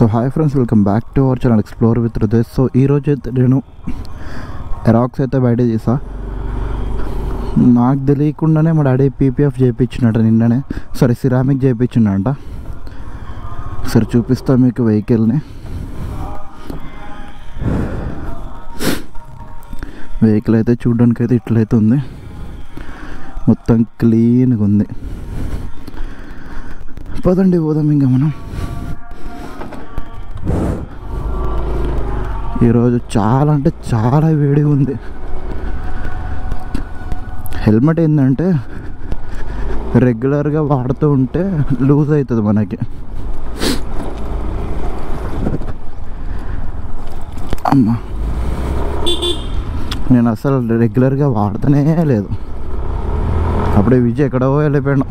So hi friends, welcome back to our channel explore with Hriday. So ఈరోజు అయితే నేను ఎరాక్స్ అయితే బయట చేసా. నాకు తెలియకుండానే మా డాడీ పీపీఎఫ్ చేయించినట్ట నిన్ననే, సారీ సిరామిక్ చేయించిండంట. సరే చూపిస్తా మీకు వెహికల్ని. వెహికల్ అయితే చూడడానికి అయితే ఇట్లయితే ఉంది, మొత్తం క్లీన్గా ఉంది. పదండి పోదాం ఇంకా మనం. ఈరోజు చాలా అంటే చాలా వేడిగా ఉంది. హెల్మెట్ ఏంటంటే రెగ్యులర్గా వాడుతూ ఉంటే లూజ్ అవుతుంది మనకి. అమ్మా, నేను అసలు రెగ్యులర్గా వాడుతూనే లేదు. అప్పుడే విజయ్ ఎక్కడో వెళ్ళిపోయాను.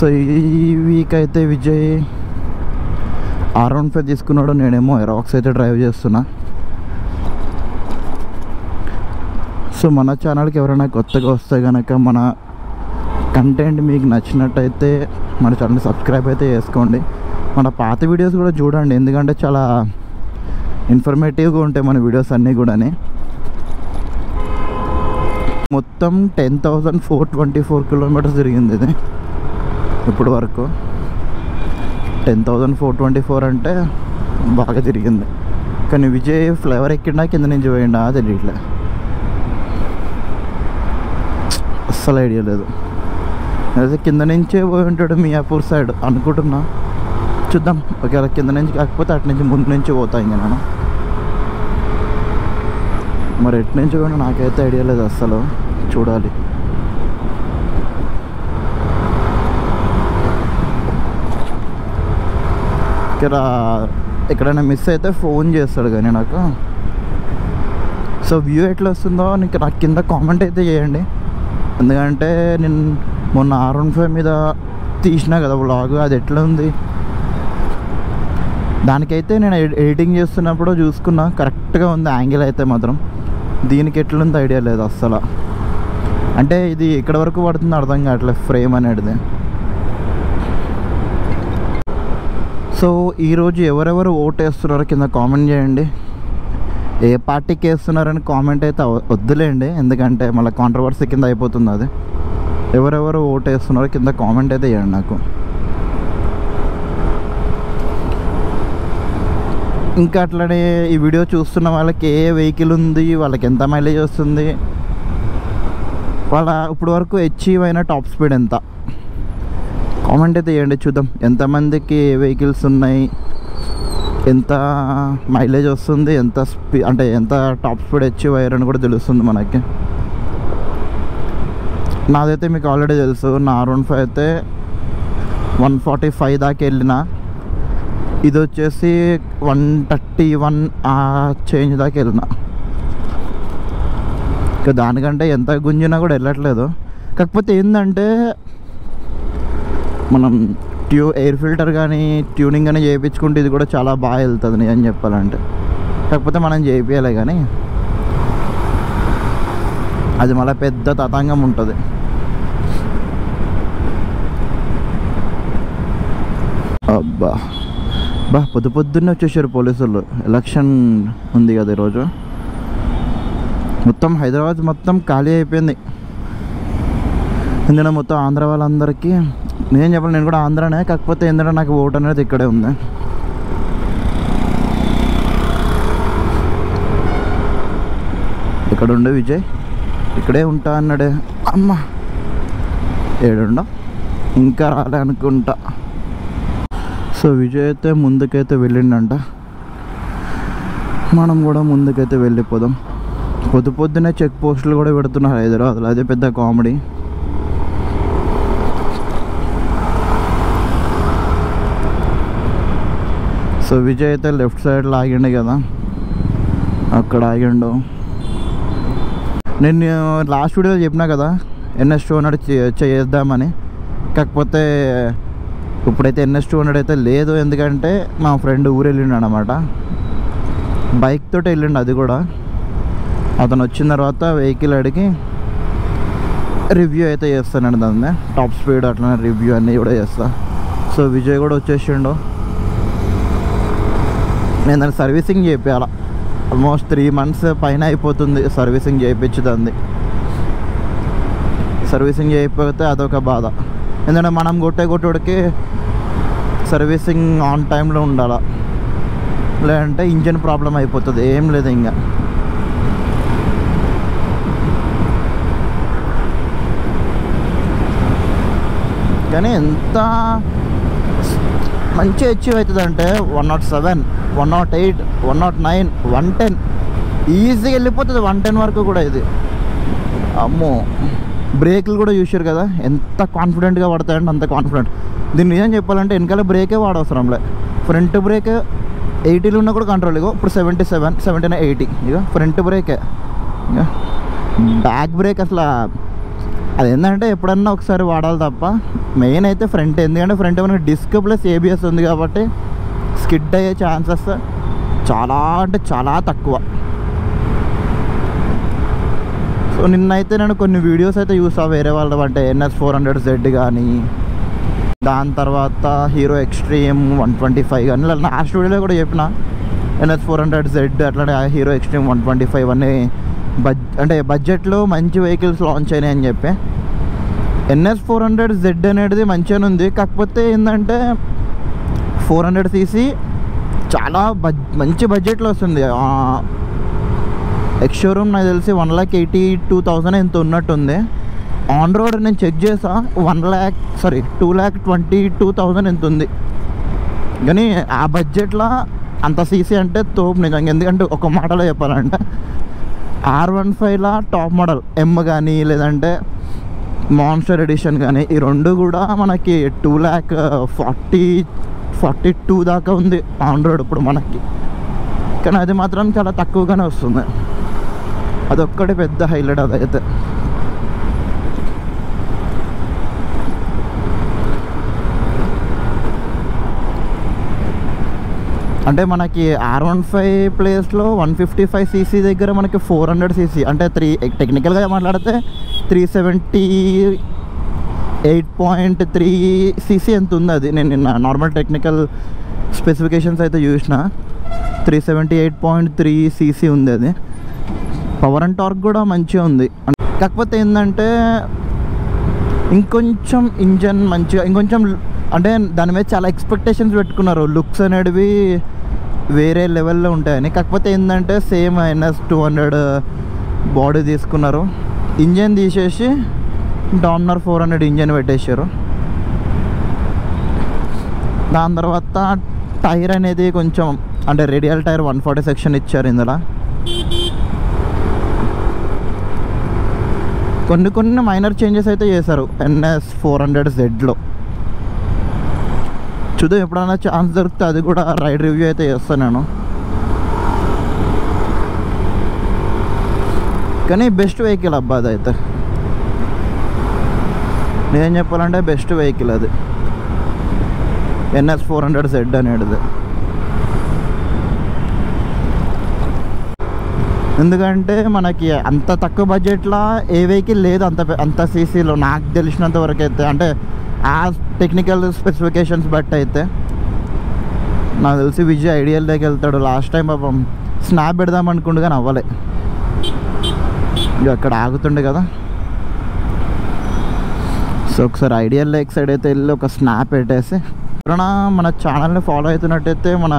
సో ఈ వీక్ అయితే విజయ్ R15 తీసుకున్నాడు, నేనేమో ఎరాక్స్ అయితే డ్రైవ్ చేస్తున్నా. సో మన ఛానల్కి ఎవరైనా కొత్తగా వస్తే కనుక మన కంటెంట్ మీకు నచ్చినట్టయితే మన ఛానల్ని సబ్స్క్రైబ్ అయితే చేసుకోండి. మన పాత వీడియోస్ కూడా చూడండి, ఎందుకంటే చాలా ఇన్ఫర్మేటివ్గా ఉంటాయి మన వీడియోస్ అన్నీ కూడా. మొత్తం 10,424 కిలోమీటర్స్ తిరిగింది ఇది ఇప్పుడు వరకు. 10,424 అంటే బాగా తిరిగింది. కానీ విజయ్ ఫ్లేవర్ ఎక్కిండా కింద నుంచి పోయిండా తెలియట్లే, అస్సలు ఐడియా లేదు. అదే కింద నుంచే పోయి ఉంటాడు మియాపూర్ సైడ్ అనుకుంటున్నా. చూద్దాం, ఒకవేళ కింద నుంచి కాకపోతే అటు నుంచి ముందు నుంచి పోతా. ఇంకా నేను మరి ఎటు నుంచి పోయినా నాకైతే ఐడియా లేదు అస్సలు, చూడాలి. ఇక్కడ ఎక్కడైనా మిస్ అయితే ఫోన్ చేస్తాడు కానీ నాకు. సో వ్యూ ఎట్లా వస్తుందో నాకు కింద కామెంట్ అయితే చేయండి. ఎందుకంటే నేను మొన్న R15 మీద తీసినా కదా వ్లాగ్, అది ఎట్లా ఉంది. దానికైతే నేను ఎడిటింగ్ చేస్తున్నప్పుడు చూసుకున్నా, కరెక్ట్గా ఉంది యాంగిల్ అయితే మాత్రం. దీనికి ఎట్లుంది ఐడియా లేదు అస్సలు. అంటే ఇది ఎక్కడి వరకు పడుతుంది అర్థం కావట్లేదు ఫ్రేమ్ అనేది. సో ఈరోజు ఎవరెవరు ఓటు వేస్తున్నారో కింద కామెంట్ చేయండి. ఏ పార్టీకి వేస్తున్నారని కామెంట్ అయితే వద్దులేండి, ఎందుకంటే మళ్ళీ కాంట్రవర్సీ కింద అయిపోతుంది అది. ఎవరెవరు ఓటు వేస్తున్నారో కింద కామెంట్ అయితే చేయండి నాకు. ఇంకా అట్లనే ఈ వీడియో చూస్తున్న వాళ్ళకి ఏ వెహికల్ ఉంది, వాళ్ళకి ఎంత మైలేజ్ వస్తుంది, వాళ్ళ ఇప్పుడు వరకు అచీవ్ అయిన టాప్ స్పీడ్ ఎంత, కామెంట్ అయితే చేయండి. చూద్దాం ఎంతమందికి వెహికల్స్ ఉన్నాయి, ఎంత మైలేజ్ వస్తుంది, ఎంత అంటే ఎంత టాప్ స్పీడ్ అచీవ్ అయ్యారని కూడా తెలుస్తుంది మనకి. నాదైతే మీకు ఆల్రెడీ తెలుసు, నా R15 అయితే 145 దాకా వెళ్ళిన. ఇది వచ్చేసి 131 ఆ చేంజ్ దాకా వెళ్ళిన. ఇంకా దానికంటే ఎంత గుంజినా కూడా వెళ్ళట్లేదు. కాకపోతే ఏంటంటే మనం ఎయిర్ ఫిల్టర్ కానీ ట్యూనింగ్ కానీ చేయించుకుంటే ఇది కూడా చాలా బాగా వెళ్తుంది నేను చెప్పాలంటే. కాకపోతే మనం చేయించాలి కానీ అది మళ్ళీ పెద్ద తతంగం ఉంటుంది. అబ్బా పొద్దున్నే వచ్చేసారు పోలీసులు. ఎలక్షన్ ఉంది కదా ఈరోజు. మొత్తం హైదరాబాద్ మొత్తం ఖాళీ అయిపోయింది. ఎందుకంటే మొత్తం ఆంధ్ర వాళ్ళందరికీ, నేను చెప్పాలి నేను కూడా ఆంధ్రానే, కాకపోతే ఏంటంటే నాకు ఓటు అనేది ఇక్కడే ఉంది. ఇక్కడ ఉండే విజయ్ ఇక్కడే ఉంటా అన్నాడే. అమ్మ ఏడుండ ఇంకా రాలే అనుకుంటా. సో విజయ్ అయితే ముందుకైతే వెళ్ళిండంట, మనం కూడా ముందుకైతే వెళ్ళిపోదాం. పొద్దున్నే చెక్ పోస్టులు కూడా పెడుతున్నారు హైదరాబాద్లో, అదే పెద్ద కామెడీ. సో విజయ్ అయితే లెఫ్ట్ సైడ్లో ఆగిండు కదా, అక్కడ ఆగిండు. నేను లాస్ట్ వీడియోలో చెప్పినా కదా NS200 చేద్దామని. కాకపోతే ఇప్పుడైతే NS200 అయితే లేదు, ఎందుకంటే మా ఫ్రెండ్ ఊరు వెళ్ళిండు అనమాట. బైక్ తోటి వెళ్ళిండు, అది కూడా అతను వచ్చిన తర్వాత వెహికల్ అడిగి రివ్యూ అయితే చేస్తానండి. దాన్ని టాప్ స్పీడ్ అట్లనే రివ్యూ అన్నీ కూడా చేస్తా. సో విజయ్ కూడా వచ్చేసిండు. నేను దాన్ని సర్వీసింగ్ చేయించాల. ఆల్మోస్ట్ 3 months పైన అయిపోతుంది సర్వీసింగ్ చేయించుతుంది. సర్వీసింగ్ చేయకపోతే అదొక బాధ. ఎందుకంటే మనం కొట్టేటికి సర్వీసింగ్ ఆన్ టైంలో ఉండాలి, లేదంటే ఇంజిన్ ప్రాబ్లం అయిపోతుంది. ఏం లేదు ఇంకా. కానీ ఎంత మంచి అచీవ్ అవుతుంది అంటే 107, 108, 109, 110 ఈజీగా వెళ్ళిపోతుంది. 110 వరకు కూడా ఇది. అమ్మో, బ్రేక్లు కూడా చూసారు కదా ఎంత కాన్ఫిడెంట్గా పడతాయంటే అంత కాన్ఫిడెంట్. దీన్ని నిజం చెప్పాలంటే వెనకాల బ్రేకే వాడవసరంలే. ఫ్రంట్ బ్రేక్ 80లో ఉన్నా కూడా కంట్రోల్. ఇగో ఇప్పుడు 77, 79, 80 ఇక ఫ్రంట్ బ్రేకే. ఇక బ్యాక్ బ్రేక్ అసలు అది ఏంటంటే ఎప్పుడన్నా ఒకసారి వాడాలి తప్ప. మెయిన్ అయితే ఫ్రంట్, ఎందుకంటే ఫ్రంట్ మనకి డిస్క్ ప్లస్ ABS ఉంది కాబట్టి స్కిడ్ అయ్యే ఛాన్సెస్ చాలా అంటే చాలా తక్కువ. సో నిన్నైతే నేను కొన్ని వీడియోస్ అయితే చూసాను వేరే వాళ్ళు, అంటే NS400Z కానీ, దాని తర్వాత హీరో ఎక్స్ట్రీమ్ 125 కానీ. నా స్టూడియోలో కూడా చెప్పిన NS400Z అట్లానే హీరో ఎక్స్ట్రీమ్ 125 అన్నీ అంటే బడ్జెట్లో మంచి వెహికల్స్ లాంచ్ అయినాయి అని చెప్పి. NS400Z అనేది మంచిగానే ఉంది, కాకపోతే ఏంటంటే 400cc చాలా మంచి బడ్జెట్లో వస్తుంది. ఎక్స్ షోరూమ్ నాకు తెలిసి 1,82,000 ఎంత ఉన్నట్టుంది. ఆన్ రోడ్ నేను చెక్ చేసా 2,22,000 ఎంత ఉంది. కానీ ఆ బడ్జెట్లో అంత సీసీ అంటే తోపు నిజంగా. ఎందుకంటే ఒక మాటలో చెప్పాలంటే R15లా టాప్ మోడల్ M కానీ లేదంటే మాన్స్టర్ ఎడిషన్ కానీ ఈ రెండు కూడా మనకి 2,42,000 దాకా ఉంది ఆన్ రోడ్ ఇప్పుడు మనకి. కానీ అది మాత్రం చాలా తక్కువగానే వస్తుంది. అదొక్కటి పెద్ద హైలైట్. అదైతే అంటే మనకి R15 ప్లేస్లో 155cc దగ్గర మనకి 400cc అంటే టెక్నికల్గా మాట్లాడితే 378.3cc ఎంత ఉంది. అది నేను నిన్న నార్మల్ టెక్నికల్ స్పెసిఫికేషన్స్ అయితే చూసిన 378.3cc ఉంది. అది పవర్ అండ్ టార్క్ కూడా మంచిగా ఉంది. కాకపోతే ఏంటంటే ఇంకొంచెం ఇంజన్ మంచిగా, ఇంకొంచెం అంటే దాని మీద చాలా ఎక్స్పెక్టేషన్స్ పెట్టుకున్నారు. లుక్స్ అనేటివి వేరే లెవెల్లో ఉంటాయని. కాకపోతే ఏంటంటే సేమ్ NS200 బాడీ తీసుకున్నారు, ఇంజన్ తీసేసి డామినర్ 400 ఇంజన్ పెట్టేశారు. దాని తర్వాత టైర్ అనేది కొంచెం అంటే రేడియల్ టైర్ 140 సెక్షన్ ఇచ్చారు. ఇందులో కొన్ని మైనర్ చేంజెస్ అయితే చేశారు NS400Zలో. చూద్దాం ఎప్పుడైనా ఛాన్స్ దొరికితే అది కూడా రైడ్ రివ్యూ అయితే చేస్తాను నేను. కానీ బెస్ట్ వెహికల్ అబ్బా అదైతే. నేనేం చెప్పాలంటే బెస్ట్ వెహికల్ అది NS400Z అనేది. ఎందుకంటే మనకి అంత తక్కువ బడ్జెట్లో ఏ వెహికల్ లేదు అంత సీసీలో నాకు తెలిసినంత వరకు అయితే. అంటే ఆ టెక్నికల్ స్పెసిఫికేషన్స్ బట్టి అయితే నాకు తెలిసి విజయ్ ఐడియల్ దగ్గర వెళ్తాడు. లాస్ట్ టైం పాపం స్నాప్ పెడదాం అనుకుంటు కానీ అవ్వలే, ఇక అక్కడ ఆగుతుండే కదా. సో ఒకసారి ఐడియల్ లేక్ సైడ్ అయితే వెళ్ళి ఒక స్నాప్ పెట్టేసి, ఎవరైనా మన ఛానల్ని ఫాలో అవుతున్నట్టయితే మన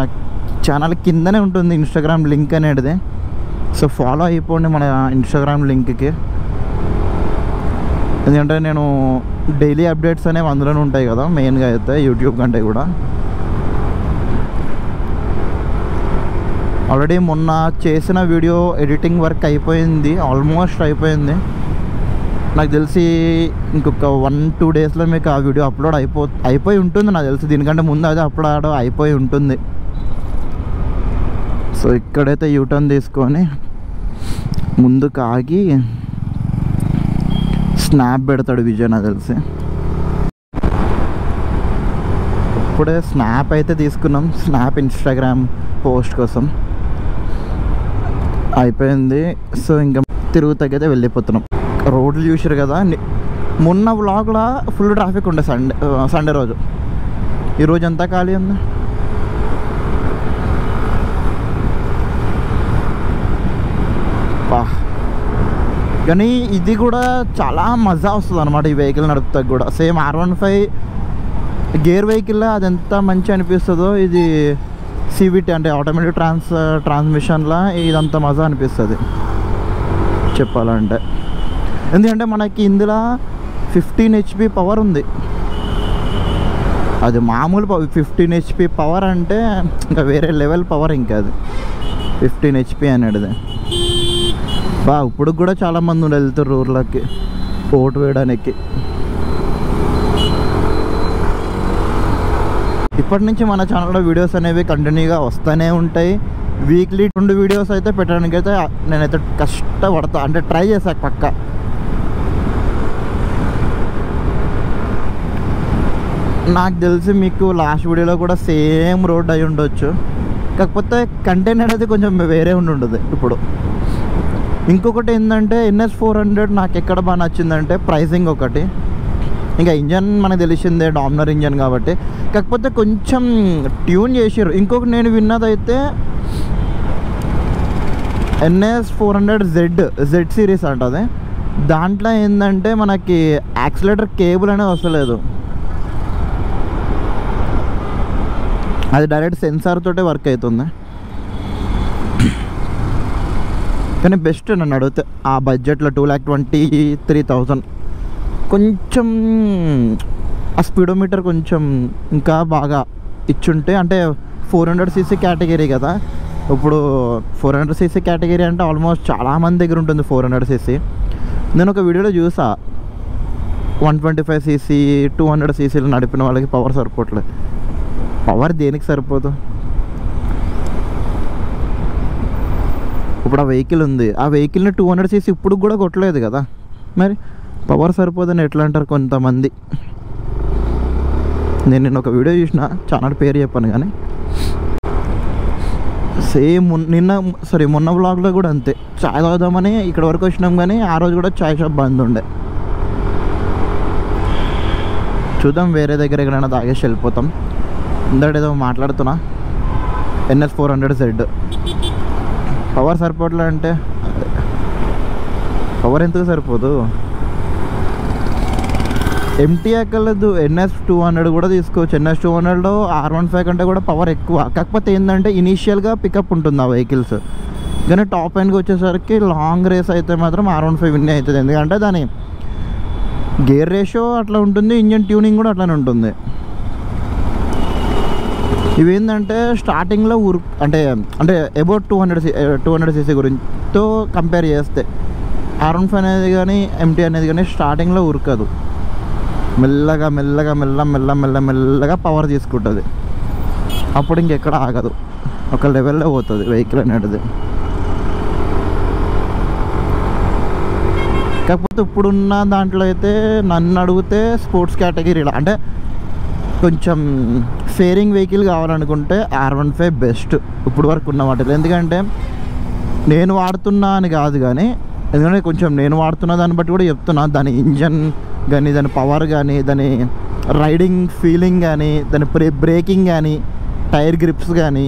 ఛానల్ కిందనే ఉంటుంది ఇన్స్టాగ్రామ్ లింక్ అనేది. సో ఫాలో అయిపోండి మన ఇన్స్టాగ్రామ్ లింక్కి. ఎందుకంటే నేను డైలీ అప్డేట్స్ అనేవి అందులోనే ఉంటాయి కదా మెయిన్గా అయితే, యూట్యూబ్ కంటే కూడా. ఆల్రెడీ మొన్న చేసిన వీడియో ఎడిటింగ్ వర్క్ అయిపోయింది, ఆల్మోస్ట్ అయిపోయింది. నాకు తెలిసి ఇంకొక 1-2 డేస్లో మీకు ఆ వీడియో అప్లోడ్ అయిపోయి ఉంటుంది నాకు తెలిసి. దీనికంటే ముందు అది అప్లోడ్ అయిపోయి ఉంటుంది. సో ఇక్కడైతే యూటర్న్ తీసుకొని ముందుకు ఆగి స్నాప్ పెడతాడు విజయ్ నాకు తెలిసి. ఇప్పుడే స్నాప్ అయితే తీసుకున్నాం, స్నాప్ ఇన్స్టాగ్రామ్ పోస్ట్ కోసం అయిపోయింది. సో ఇంకా తిరుగుతాకైతే వెళ్ళిపోతున్నాం. రోడ్లు చూసారు కదా, మొన్న వ్లాగ్లో ఫుల్ ట్రాఫిక్ ఉండే సండే రోజు. ఈరోజు ఎంత ఖాళీ ఉంది. కానీ ఇది కూడా చాలా మజా వస్తుంది అనమాట ఈ వెహికల్ నడుపుతా కూడా. సేమ్ R15 గేర్ వెహికల్లో అది ఎంత మంచి అనిపిస్తుందో ఇది CVT అంటే ఆటోమేటిక్ ట్రాన్స్మిషన్లో ఇదంత మజా అనిపిస్తుంది చెప్పాలంటే. ఎందుకంటే మనకి ఇందులో 15 HP పవర్ ఉంది. అది మామూలు 15 HP పవర్ అంటే ఇంకా వేరే లెవెల్ పవర్. ఇంకా అది 15 HP అనేది ఇప్పుడు కూడా చాలామంది వెళ్తారు ఊర్లోకి ఓటు వేయడానికి. ఇప్పటి నుంచి మన ఛానల్లో వీడియోస్ అనేవి కంటిన్యూగా వస్తూనే ఉంటాయి. వీక్లీ 2 వీడియోస్ అయితే పెట్టడానికి అయితే నేనైతే కష్టపడతా, అంటే ట్రై చేశాను పక్క. నాకు తెలిసి మీకు లాస్ట్ వీడియోలో కూడా సేమ్ రోడ్ అయి ఉండొచ్చు, కాకపోతే కంటెంట్ అనేది కొంచెం వేరే ఉండదు. ఇప్పుడు ఇంకొకటి ఏంటంటే NS400 నాకు ఎక్కడ బాగా నచ్చిందంటే ప్రైసింగ్ ఒకటి. ఇంకా ఇంజన్ మనకు తెలిసిందే డామినర్ ఇంజన్ కాబట్టి, కాకపోతే కొంచెం ట్యూన్ చేసారు. ఇంకొకటి నేను విన్నదైతే NS400 Z సిరీస్ అంటది. దాంట్లో ఏంటంటే మనకి యాక్సిలేటర్ కేబుల్ అనేది వస్తలేదు, అది డైరెక్ట్ సెన్సార్ తోటే వర్క్ అవుతుంది. కానీ బెస్ట్ నన్ను అడిగితే ఆ బడ్జెట్లో 2,23,000 కొంచెం ఆ స్పీడోమీటర్ కొంచెం ఇంకా బాగా ఇచ్చుంటే, అంటే 400cc కేటగిరీ కదా. ఇప్పుడు 400cc కేటగిరీ అంటే ఆల్మోస్ట్ చాలామంది దగ్గర ఉంటుంది 400cc. నేను ఒక వీడియోలో చూసా 125cc 200ccలు నడిపిన వాళ్ళకి పవర్ సరిపోవట్లేదు. పవర్ దేనికి సరిపోదు? ఇప్పుడు ఆ వెహికల్ ఉంది, ఆ వెహికల్ని 200cc ఇప్పుడు కూడా కొట్టలేదు కదా, మరి పవర్ సరిపోదని ఎట్లా అంటారు కొంతమంది. నేను ఒక వీడియో చూసిన, ఛానల్ పేరు చెప్పాను కానీ సేమ్ మొన్న వ్లాగ్లో కూడా అంతే. చాయ్ తాగుదామని ఇక్కడ వరకు వచ్చినాం కానీ ఆ రోజు కూడా చాయ్ షాప్ బంద్ ఉండే. చూద్దాం వేరే దగ్గర ఎక్కడైనా తాగేసి వెళ్ళిపోతాం. ఇందాక ఏదో మాట్లాడుతున్నా NS400Z పవర్ సరిపోవట్లే అంటే పవర్ ఎందుకు సరిపోదు? MT ఎక్కలేదు, NS200 కూడా తీసుకోవచ్చు. NS200లో R15 కంటే కూడా పవర్ ఎక్కువ. కాకపోతే ఏంటంటే ఇనీషియల్గా పికప్ ఉంటుంది ఆ వెహికల్స్, కానీ టాప్ ఎండ్కి వచ్చేసరికి లాంగ్ రేస్ అయితే మాత్రం R15 విన్ అవుతుంది. ఎందుకంటే దాని గేర్ రేషియో అట్లా ఉంటుంది, ఇంజన్ ట్యూనింగ్ కూడా అట్లానే ఉంటుంది. ఇవేంటంటే స్టార్టింగ్లో అంటే అబౌట్ 200cc గురించితో కంపేర్ చేస్తే R15 అనేది కానీ MT అనేది కానీ స్టార్టింగ్లో ఉరకదు. మెల్లగా మెల్లగా పవర్ తీసుకుంటుంది. అప్పుడు ఇంకెక్కడ ఆగదు, ఒక లెవెల్లో పోతుంది వెహికల్ అనేది. కాకపోతే ఇప్పుడున్న దాంట్లో అయితే నన్ను అడిగితే స్పోర్ట్స్ కేటగిరీలో అంటే కొంచెం ఫేరింగ్ వెహికల్ కావాలనుకుంటే R15 బెస్ట్ ఇప్పుడు వరకు ఉన్న వాటిలో. ఎందుకంటే నేను వాడుతున్నా అని కాదు కానీ, ఎందుకంటే కొంచెం నేను వాడుతున్న దాన్ని బట్టి కూడా చెప్తున్నా. దాని ఇంజన్ కానీ, దాని పవర్ కానీ, దాని రైడింగ్ ఫీలింగ్ కానీ, దాని బ్రేకింగ్ కానీ, టైర్ గ్రిప్స్ కానీ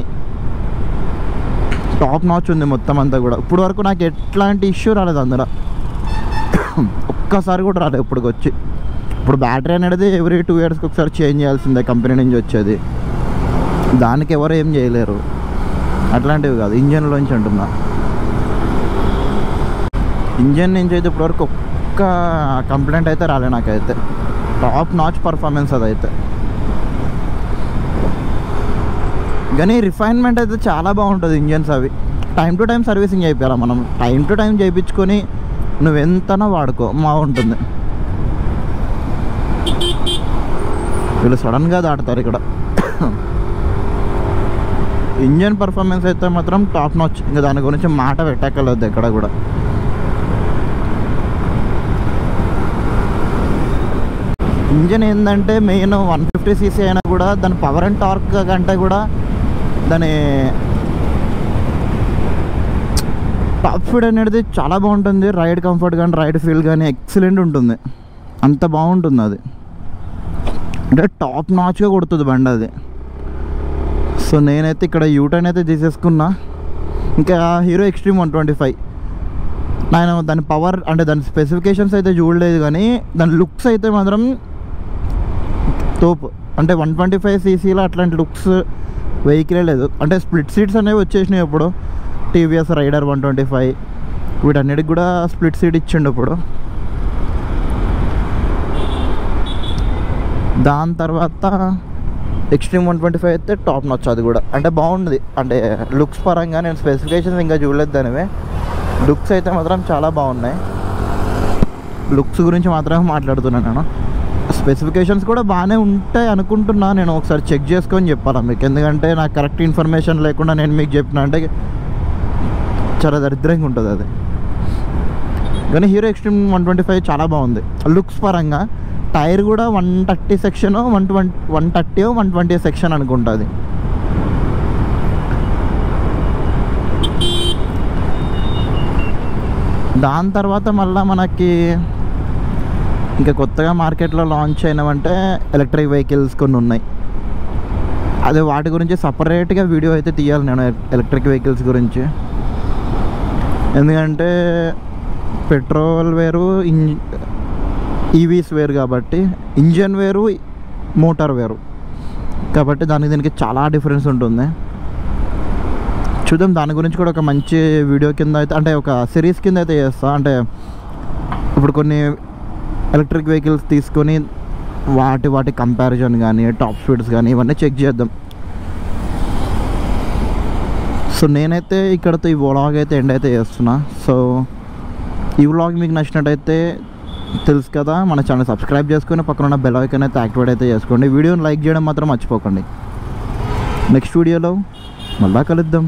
టాప్ నాచ్ ఉంది మొత్తం అంతా కూడా. ఇప్పుడు వరకు నాకు ఎట్లాంటి ఇష్యూ రాలేదు అందులో, ఒక్కసారి కూడా రాలేదు ఇప్పటికి వచ్చి. ఇప్పుడు బ్యాటరీ అనేది ఎవ్రీ 2 yearsకి ఒకసారి చేంజ్ చేయాల్సిందే కంపెనీ నుంచి వచ్చేది, దానికి ఎవరు ఏం చేయలేరు. అట్లాంటివి కాదు, ఇంజన్లోంచి అంటున్నా. ఇంజన్ నుంచి అయితే ఇప్పటివరకు ఒక్క కంప్లైంట్ అయితే రాలే నాకైతే. టాప్ నాచ్ పర్ఫార్మెన్స్ అదైతే. కానీ రిఫైన్మెంట్ అయితే చాలా బాగుంటుంది ఇంజన్స్. అవి టైం టు టైం సర్వీసింగ్ చేయించాలి మనం. టైం టు టైం చేయించుకొని నువ్వెంతనో వాడుకో బాగుంటుంది. వీళ్ళు సడన్గా దాటుతారు ఇక్కడ. ఇంజన్ పర్ఫార్మెన్స్ అయితే మాత్రం టాప్ నాచ్, ఇంకా దాని గురించి మాట పెట్టక్కర్లేదు ఎక్కడ కూడా. ఇంజన్ ఏంటంటే మెయిన్ 150cc అయినా కూడా దాని పవర్ అండ్ టార్క్ కంటే కూడా దాని టాప్ స్పీడ్ అనేది చాలా బాగుంటుంది. రైడ్ కంఫర్ట్ కానీ రైడ్ ఫీల్ కానీ ఎక్సలెంట్ ఉంటుంది, అంత బాగుంటుంది అది. అంటే టాప్ నాచ్గా కొడుతుంది బండి అది. సో నేనైతే ఇక్కడ యూటర్న్ అయితే తీసేసుకున్నా. ఇంకా హీరో ఎక్స్ట్రీమ్ 125 నేను దాని పవర్ అంటే దాని స్పెసిఫికేషన్స్ అయితే చూడలేదు, కానీ దాని లుక్స్ అయితే మాత్రం తోపు. అంటే 125 cc అట్లాంటి లుక్స్ వెహికలే లేదు. అంటే స్ప్లిట్ సీట్స్ అనేవి వచ్చేసినాయి ఇప్పుడు, టీవీఎస్ రైడర్ 125 వీటన్నిటికి కూడా స్ప్లిట్ సీట్ ఇచ్చిండు ఇప్పుడు. దాని తర్వాత ఎక్స్ట్రీమ్ 125 అయితే టాప్ నొచ్చు, అది కూడా అంటే బాగుంది. అంటే లుక్స్ పరంగా నేను స్పెసిఫికేషన్స్ ఇంకా చూడలేదు దానివే, లుక్స్ అయితే మాత్రం చాలా బాగున్నాయి. లుక్స్ గురించి మాత్రమే మాట్లాడుతున్నాను నేను. స్పెసిఫికేషన్స్ కూడా బాగానే ఉంటాయి అనుకుంటున్నా, నేను ఒకసారి చెక్ చేసుకొని చెప్పాలా మీకు, ఎందుకంటే నాకు కరెక్ట్ ఇన్ఫర్మేషన్ లేకుండా నేను మీకు చెప్పిన అంటే చాలా దరిద్రంగా ఉంటుంది అది. కానీ హీరో ఎక్స్ట్రీమ్ 125 చాలా బాగుంది లుక్స్ పరంగా. టైర్ కూడా 130 సెక్షన్, 130 120 సెక్షన్ అనుకుంటుంది. దాని తర్వాత మళ్ళీ మనకి ఇంకా కొత్తగా మార్కెట్లో లాంచ్ అయినవంటే ఎలక్ట్రిక్ వెహికల్స్ కొన్ని ఉన్నాయి. అదే వాటి గురించి సపరేట్గా వీడియో అయితే తీయాలి నేను, ఎలక్ట్రిక్ వెహికల్స్ గురించి. ఎందుకంటే పెట్రోల్ వేరు, ఈవీస్ వేరు కాబట్టి, ఇంజన్ వేరు మోటార్ వేరు కాబట్టి దీనికి చాలా డిఫరెన్స్ ఉంటుంది. చూద్దాం, దాని గురించి కూడా ఒక మంచి వీడియో కింద అయితే, అంటే ఒక సిరీస్ కింద అయితే చేస్తా. అంటే ఇప్పుడు కొన్ని ఎలక్ట్రిక్ వెహికల్స్ తీసుకొని వాటి కంపారిజన్ కానీ టాప్ స్పీడ్స్ కానీ ఇవన్నీ చెక్ చేద్దాం. సో నేనైతే ఇక్కడతో ఈ వ్లాగ్ అయితే ఎండ్ అయితే చేస్తున్నా. సో ఈ వ్లాగ్ మీకు నచ్చినట్టయితే తెలుసు కదా, మన ఛానల్ సబ్స్క్రైబ్ చేసుకొని పక్కన ఉన్న బెల్ ఐకాన్ అయితే యాక్టివేట్ అయితే చేసుకోండి. వీడియోని లైక్ చేయడం మాత్రం మర్చిపోకండి. నెక్స్ట్ వీడియోలో మళ్ళా కలుద్దాం.